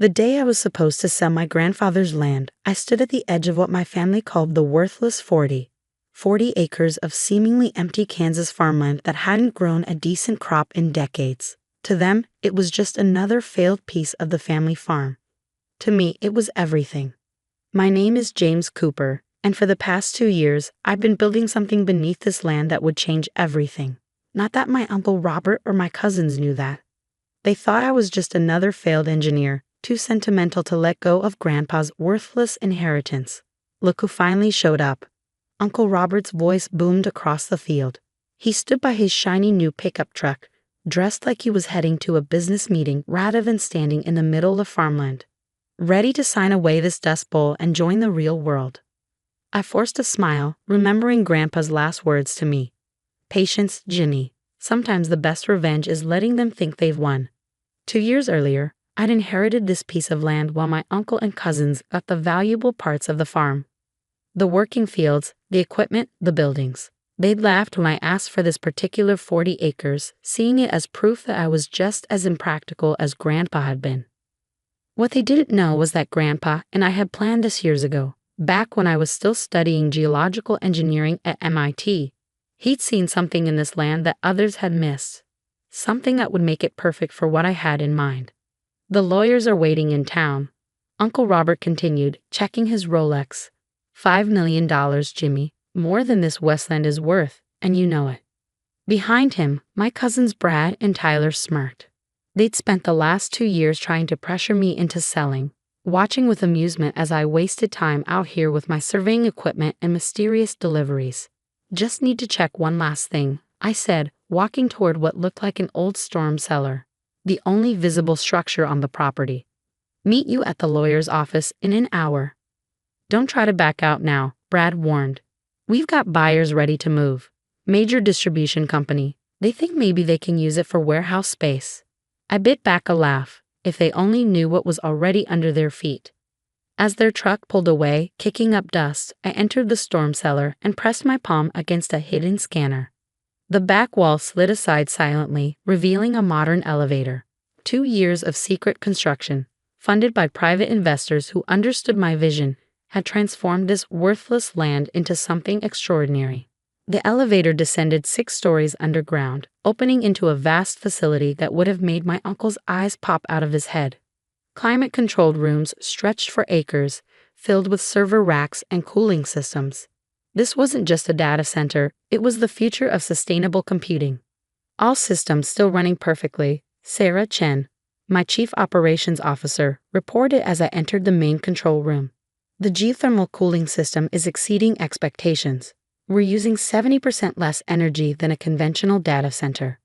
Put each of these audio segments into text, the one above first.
The day I was supposed to sell my grandfather's land, I stood at the edge of what my family called the worthless 40 acres of seemingly empty Kansas farmland that hadn't grown a decent crop in decades. To them, it was just another failed piece of the family farm. To me, it was everything. My name is James Cooper, and for the past 2 years, I've been building something beneath this land that would change everything. Not that my Uncle Robert or my cousins knew that. They thought I was just another failed engineer, too sentimental to let go of Grandpa's worthless inheritance. Look who finally showed up. Uncle Robert's voice boomed across the field. He stood by his shiny new pickup truck, dressed like he was heading to a business meeting rather than standing in the middle of farmland, ready to sign away this dust bowl and join the real world. I forced a smile, remembering Grandpa's last words to me. Patience, Ginny. Sometimes the best revenge is letting them think they've won. 2 years earlier, I'd inherited this piece of land while my uncle and cousins got the valuable parts of the farm. The working fields, the equipment, the buildings. They'd laughed when I asked for this particular 40 acres, seeing it as proof that I was just as impractical as Grandpa had been. What they didn't know was that Grandpa and I had planned this years ago, back when I was still studying geological engineering at MIT. He'd seen something in this land that others had missed, something that would make it perfect for what I had in mind. The lawyers are waiting in town, Uncle Robert continued, checking his Rolex. $5 million, Jimmy, more than this Westland is worth, and you know it. Behind him, my cousins Brad and Tyler smirked. They'd spent the last 2 years trying to pressure me into selling, watching with amusement as I wasted time out here with my surveying equipment and mysterious deliveries. Just need to check one last thing, I said, walking toward what looked like an old storm cellar, the only visible structure on the property. Meet you at the lawyer's office in an hour. Don't try to back out now, Brad warned. We've got buyers ready to move. Major distribution company. They think maybe they can use it for warehouse space. I bit back a laugh, if they only knew what was already under their feet. As their truck pulled away, kicking up dust, I entered the storm cellar and pressed my palm against a hidden scanner. The back wall slid aside silently, revealing a modern elevator. 2 years of secret construction, funded by private investors who understood my vision, had transformed this worthless land into something extraordinary. The elevator descended 6 stories underground, opening into a vast facility that would have made my uncle's eyes pop out of his head. Climate-controlled rooms stretched for acres, filled with server racks and cooling systems. This wasn't just a data center, it was the future of sustainable computing. All systems still running perfectly, Sarah Chen, my chief operations officer, reported as I entered the main control room. The geothermal cooling system is exceeding expectations. We're using 70% less energy than a conventional data center.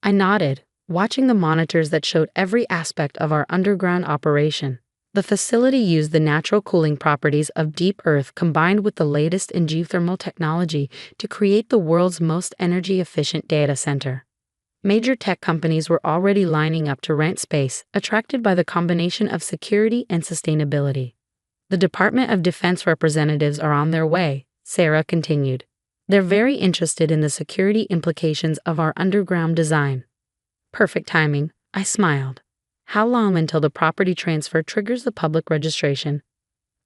I nodded, watching the monitors that showed every aspect of our underground operation. The facility used the natural cooling properties of deep earth combined with the latest in geothermal technology to create the world's most energy-efficient data center. Major tech companies were already lining up to rent space, attracted by the combination of security and sustainability. The Department of Defense representatives are on their way, Sarah continued. They're very interested in the security implications of our underground design. Perfect timing, I smiled. How long until the property transfer triggers the public registration?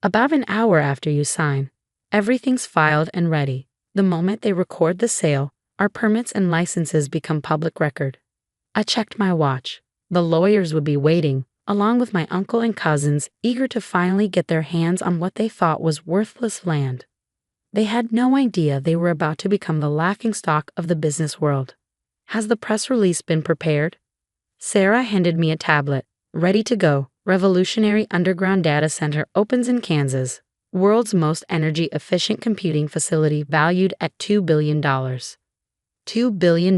About an hour after you sign. Everything's filed and ready. The moment they record the sale, our permits and licenses become public record. I checked my watch. The lawyers would be waiting, along with my uncle and cousins, eager to finally get their hands on what they thought was worthless land. They had no idea they were about to become the laughingstock of the business world. Has the press release been prepared? Sarah handed me a tablet. Ready to go. Revolutionary underground data center opens in Kansas. World's most energy-efficient computing facility valued at $2 billion. $2 billion.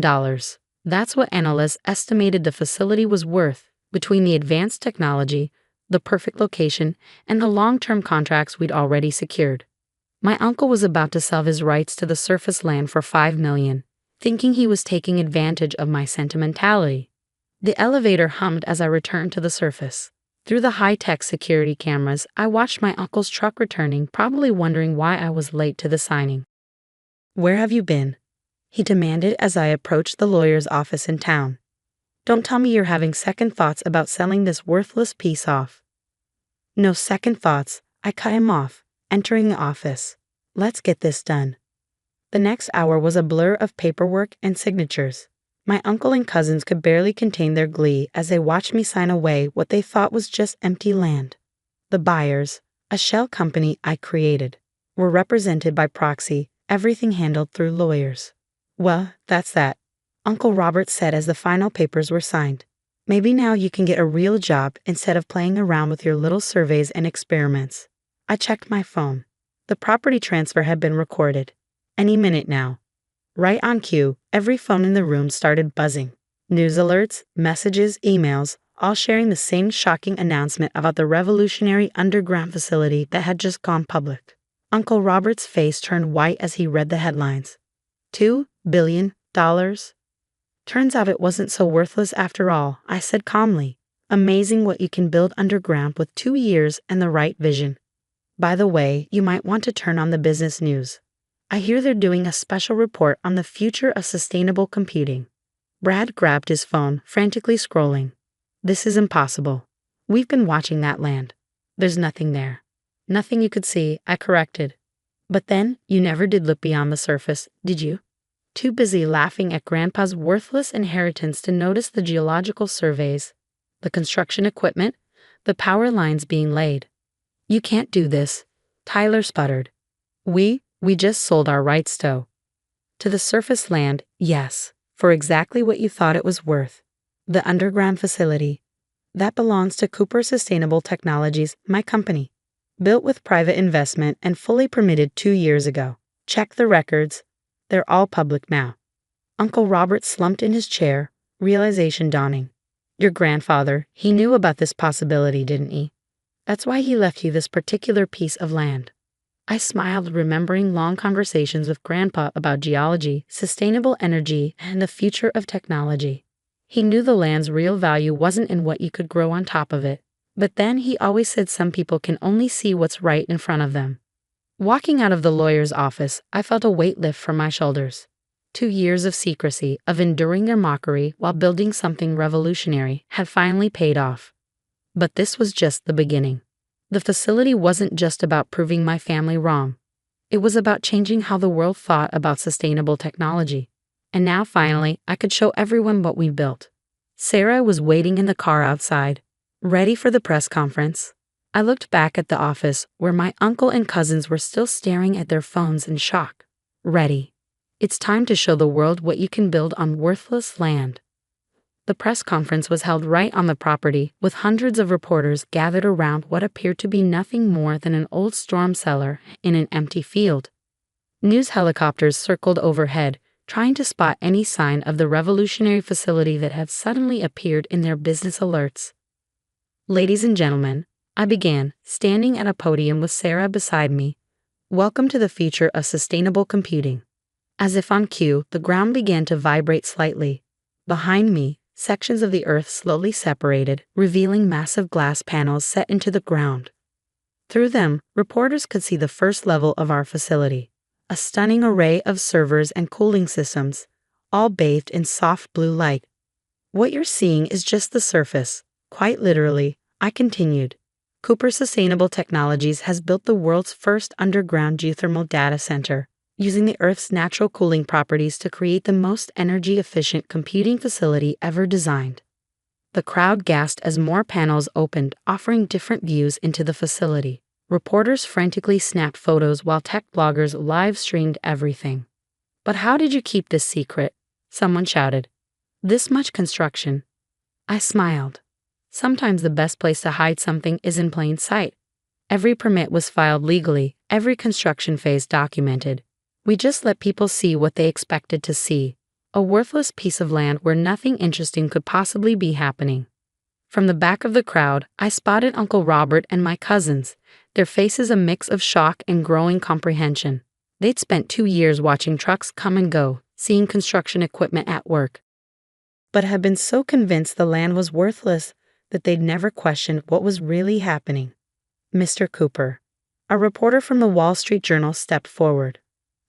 That's what analysts estimated the facility was worth, between the advanced technology, the perfect location, and the long-term contracts we'd already secured. My uncle was about to sell his rights to the surface land for $5 million, thinking he was taking advantage of my sentimentality. The elevator hummed as I returned to the surface. Through the high-tech security cameras, I watched my uncle's truck returning, probably wondering why I was late to the signing. "Where have you been?" he demanded as I approached the lawyer's office in town. "Don't tell me you're having second thoughts about selling this worthless piece off." No second thoughts, I cut him off, entering the office. Let's get this done. The next hour was a blur of paperwork and signatures. My uncle and cousins could barely contain their glee as they watched me sign away what they thought was just empty land. The buyers, a shell company I created, were represented by proxy, everything handled through lawyers. Well, that's that, Uncle Robert said as the final papers were signed. Maybe now you can get a real job instead of playing around with your little surveys and experiments. I checked my phone. The property transfer had been recorded. Any minute now. Right on cue, every phone in the room started buzzing. News alerts, messages, emails, all sharing the same shocking announcement about the revolutionary underground facility that had just gone public. Uncle Robert's face turned white as he read the headlines. $2 billion? Turns out it wasn't so worthless after all, I said calmly. Amazing what you can build underground with 2 years and the right vision. By the way, you might want to turn on the business news. I hear they're doing a special report on the future of sustainable computing. Brad grabbed his phone, frantically scrolling. This is impossible. We've been watching that land. There's nothing there. Nothing you could see, I corrected. But then, you never did look beyond the surface, did you? Too busy laughing at Grandpa's worthless inheritance to notice the geological surveys, the construction equipment, the power lines being laid. You can't do this, Tyler sputtered. We just sold our rights to the surface land, yes, for exactly what you thought it was worth. The underground facility. That belongs to Cooper Sustainable Technologies, my company. Built with private investment and fully permitted 2 years ago. Check the records. They're all public now. Uncle Robert slumped in his chair, realization dawning. Your grandfather, he knew about this possibility, didn't he? That's why he left you this particular piece of land. I smiled, remembering long conversations with Grandpa about geology, sustainable energy, and the future of technology. He knew the land's real value wasn't in what you could grow on top of it. But then he always said some people can only see what's right in front of them. Walking out of the lawyer's office, I felt a weight lift from my shoulders. 2 years of secrecy, of enduring their mockery while building something revolutionary, had finally paid off. But this was just the beginning. The facility wasn't just about proving my family wrong. It was about changing how the world thought about sustainable technology. And now finally, I could show everyone what we built. Sarah was waiting in the car outside, ready for the press conference. I looked back at the office where my uncle and cousins were still staring at their phones in shock. Ready. It's time to show the world what you can build on worthless land. The press conference was held right on the property, with hundreds of reporters gathered around what appeared to be nothing more than an old storm cellar in an empty field. News helicopters circled overhead, trying to spot any sign of the revolutionary facility that had suddenly appeared in their business alerts. Ladies and gentlemen, I began, standing at a podium with Sarah beside me. Welcome to the future of sustainable computing. As if on cue, the ground began to vibrate slightly. Behind me, sections of the earth slowly separated, revealing massive glass panels set into the ground. Through them, reporters could see the first level of our facility, a stunning array of servers and cooling systems, all bathed in soft blue light. What you're seeing is just the surface. Quite literally, I continued. Cooper Sustainable Technologies has built the world's first underground geothermal data center, using the Earth's natural cooling properties to create the most energy-efficient computing facility ever designed. The crowd gasped as more panels opened, offering different views into the facility. Reporters frantically snapped photos while tech bloggers live-streamed everything. But how did you keep this secret? Someone shouted. This much construction. I smiled. Sometimes the best place to hide something is in plain sight. Every permit was filed legally, every construction phase documented. We just let people see what they expected to see, a worthless piece of land where nothing interesting could possibly be happening. From the back of the crowd, I spotted Uncle Robert and my cousins, their faces a mix of shock and growing comprehension. They'd spent 2 years watching trucks come and go, seeing construction equipment at work, but had been so convinced the land was worthless that they'd never questioned what was really happening. Mr. Cooper, a reporter from the Wall Street Journal, stepped forward.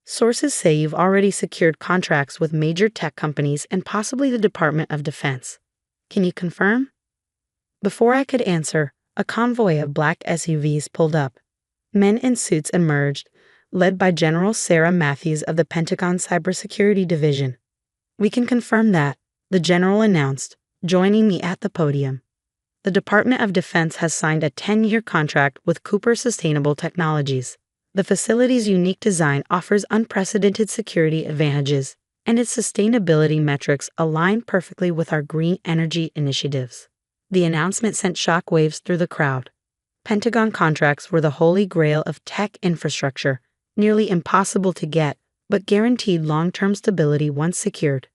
Sources say you've already secured contracts with major tech companies and possibly the Department of Defense. Can you confirm? Before I could answer, A convoy of black SUVs pulled up. Men in suits emerged, led by General Sarah Matthews of the Pentagon Cybersecurity Division. "We can confirm that," the general announced, joining me at the podium. "The Department of Defense has signed a 10-year contract with Cooper Sustainable Technologies. The facility's unique design offers unprecedented security advantages, and its sustainability metrics align perfectly with our green energy initiatives." The announcement sent shockwaves through the crowd. Pentagon contracts were the holy grail of tech infrastructure, nearly impossible to get, but guaranteed long-term stability once secured.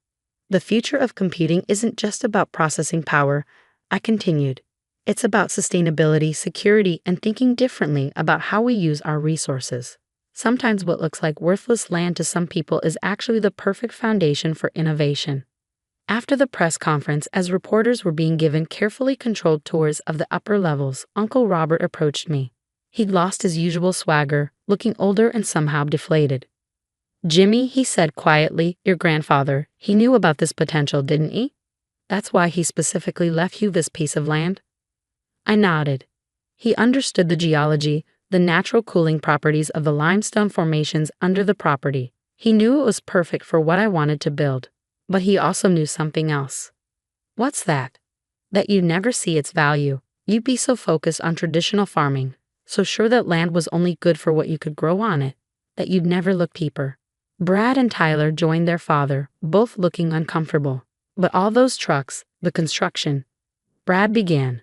"The future of computing isn't just about processing power," I continued. "It's about sustainability, security, and thinking differently about how we use our resources. Sometimes what looks like worthless land to some people is actually the perfect foundation for innovation." After the press conference, as reporters were being given carefully controlled tours of the upper levels, Uncle Robert approached me. He'd lost his usual swagger, looking older and somehow deflated. "Jimmy," he said quietly, "your grandfather, he knew about this potential, didn't he? That's why he specifically left you this piece of land?" I nodded. He understood the geology, the natural cooling properties of the limestone formations under the property. He knew it was perfect for what I wanted to build. But he also knew something else. "What's that?" "That you'd never see its value. You'd be so focused on traditional farming, so sure that land was only good for what you could grow on it, that you'd never look deeper." Brad and Tyler joined their father, both looking uncomfortable. "But all those trucks, the construction." Brad began.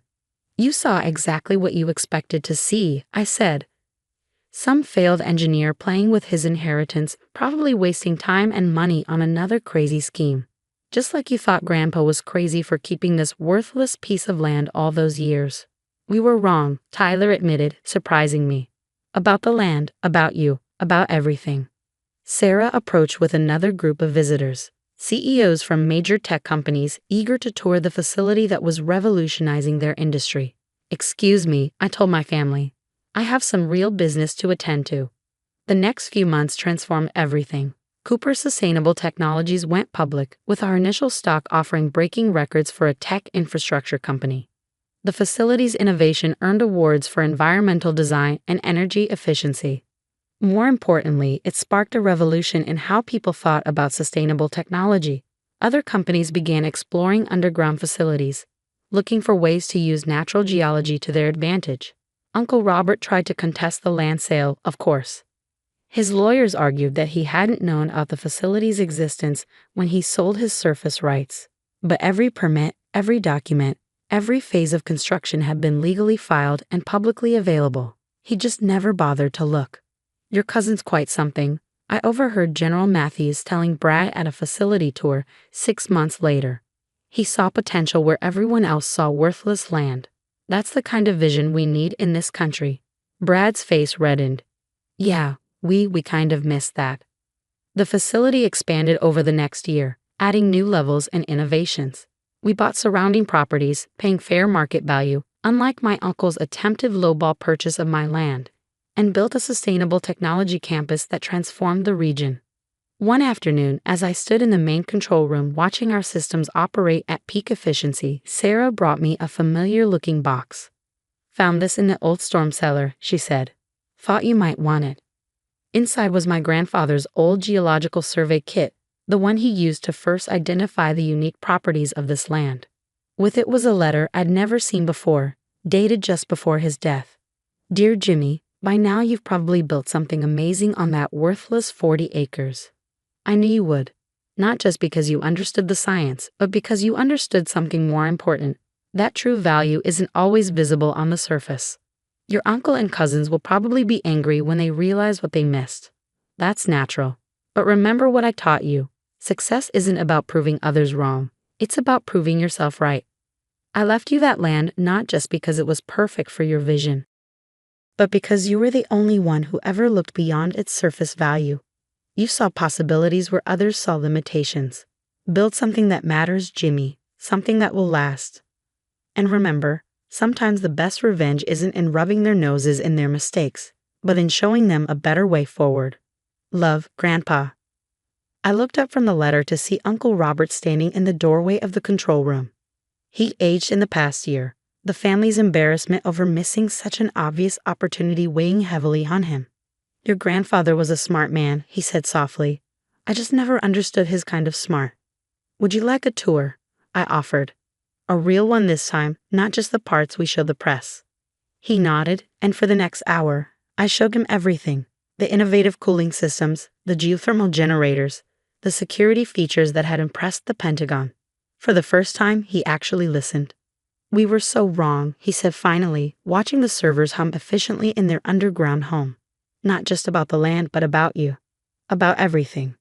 "You saw exactly what you expected to see," I said. "Some failed engineer playing with his inheritance, probably wasting time and money on another crazy scheme. Just like you thought Grandpa was crazy for keeping this worthless piece of land all those years." "We were wrong," Tyler admitted, surprising me. "About the land, about you, about everything." Sarah approached with another group of visitors, CEOs from major tech companies eager to tour the facility that was revolutionizing their industry. "Excuse me," I told my family. "I have some real business to attend to." The next few months transformed everything. Cooper Sustainable Technologies went public, with our initial stock offering breaking records for a tech infrastructure company. The facility's innovation earned awards for environmental design and energy efficiency. More importantly, it sparked a revolution in how people thought about sustainable technology. Other companies began exploring underground facilities, looking for ways to use natural geology to their advantage. Uncle Robert tried to contest the land sale, of course. His lawyers argued that he hadn't known of the facility's existence when he sold his surface rights. But every permit, every document, every phase of construction had been legally filed and publicly available. He just never bothered to look. "Your cousin's quite something," I overheard General Matthews telling Brad at a facility tour 6 months later. "He saw potential where everyone else saw worthless land. That's the kind of vision we need in this country." Brad's face reddened. "Yeah, we kind of missed that." The facility expanded over the next year, adding new levels and innovations. We bought surrounding properties, paying fair market value, unlike my uncle's attempted lowball purchase of my land, and built a sustainable technology campus that transformed the region. One afternoon, as I stood in the main control room watching our systems operate at peak efficiency, Sarah brought me a familiar-looking box. "Found this in the old storm cellar," she said. "Thought you might want it." Inside was my grandfather's old geological survey kit, the one he used to first identify the unique properties of this land. With it was a letter I'd never seen before, dated just before his death. "Dear Jimmy, by now you've probably built something amazing on that worthless 40 acres. I knew you would, not just because you understood the science, but because you understood something more important. That true value isn't always visible on the surface. Your uncle and cousins will probably be angry when they realize what they missed. That's natural. But remember what I taught you. Success isn't about proving others wrong. It's about proving yourself right. I left you that land not just because it was perfect for your vision, but because you were the only one who ever looked beyond its surface value. You saw possibilities where others saw limitations. Build something that matters, Jimmy, something that will last. And remember, sometimes the best revenge isn't in rubbing their noses in their mistakes, but in showing them a better way forward. Love, Grandpa." I looked up from the letter to see Uncle Robert standing in the doorway of the control room. He'd aged in the past year, the family's embarrassment over missing such an obvious opportunity weighing heavily on him. Your grandfather was a smart man, he said softly. I just never understood his kind of smart. Would you like a tour? I offered. A real one this time, not just the parts we show the press. He nodded, and for the next hour, I showed him everything. The innovative cooling systems, the geothermal generators, the security features that had impressed the Pentagon. For the first time, he actually listened. We were so wrong, he said finally, watching the servers hum efficiently in their underground home. Not just about the land, but about you. About everything.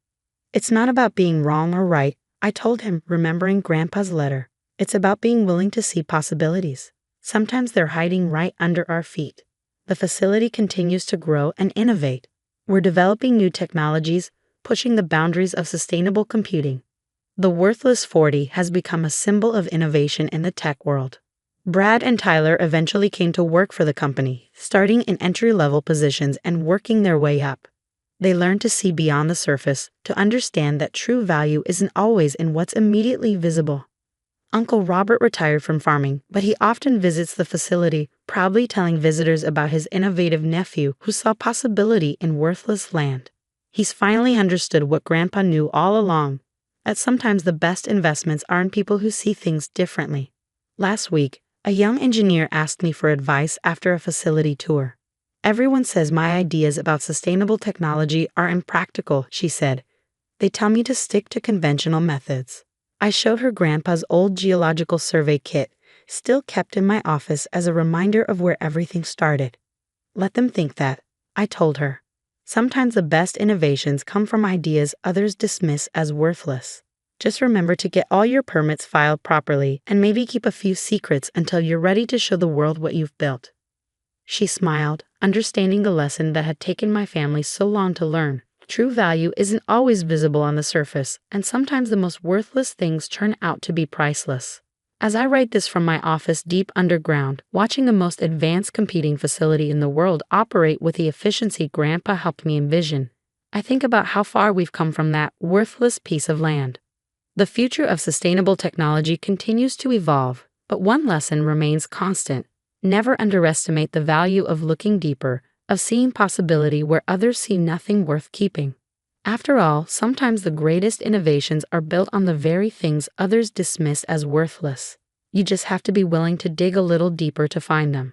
It's not about being wrong or right, I told him, remembering Grandpa's letter. It's about being willing to see possibilities. Sometimes they're hiding right under our feet. The facility continues to grow and innovate. We're developing new technologies, pushing the boundaries of sustainable computing. The Worthless 40 has become a symbol of innovation in the tech world. Brad and Tyler eventually came to work for the company, starting in entry-level positions and working their way up. They learned to see beyond the surface, to understand that true value isn't always in what's immediately visible. Uncle Robert retired from farming, but he often visits the facility, proudly telling visitors about his innovative nephew who saw possibility in worthless land. He's finally understood what Grandpa knew all along, that sometimes the best investments are in people who see things differently. Last week, a young engineer asked me for advice after a facility tour. Everyone says my ideas about sustainable technology are impractical, she said. They tell me to stick to conventional methods. I showed her Grandpa's old geological survey kit, still kept in my office as a reminder of where everything started. Let them think that, I told her. Sometimes the best innovations come from ideas others dismiss as worthless. Just remember to get all your permits filed properly and maybe keep a few secrets until you're ready to show the world what you've built. She smiled, understanding the lesson that had taken my family so long to learn. True value isn't always visible on the surface, and sometimes the most worthless things turn out to be priceless. As I write this from my office deep underground, watching the most advanced computing facility in the world operate with the efficiency Grandpa helped me envision, I think about how far we've come from that worthless piece of land. The future of sustainable technology continues to evolve, but one lesson remains constant. Never underestimate the value of looking deeper, of seeing possibility where others see nothing worth keeping. After all, sometimes the greatest innovations are built on the very things others dismiss as worthless. You just have to be willing to dig a little deeper to find them.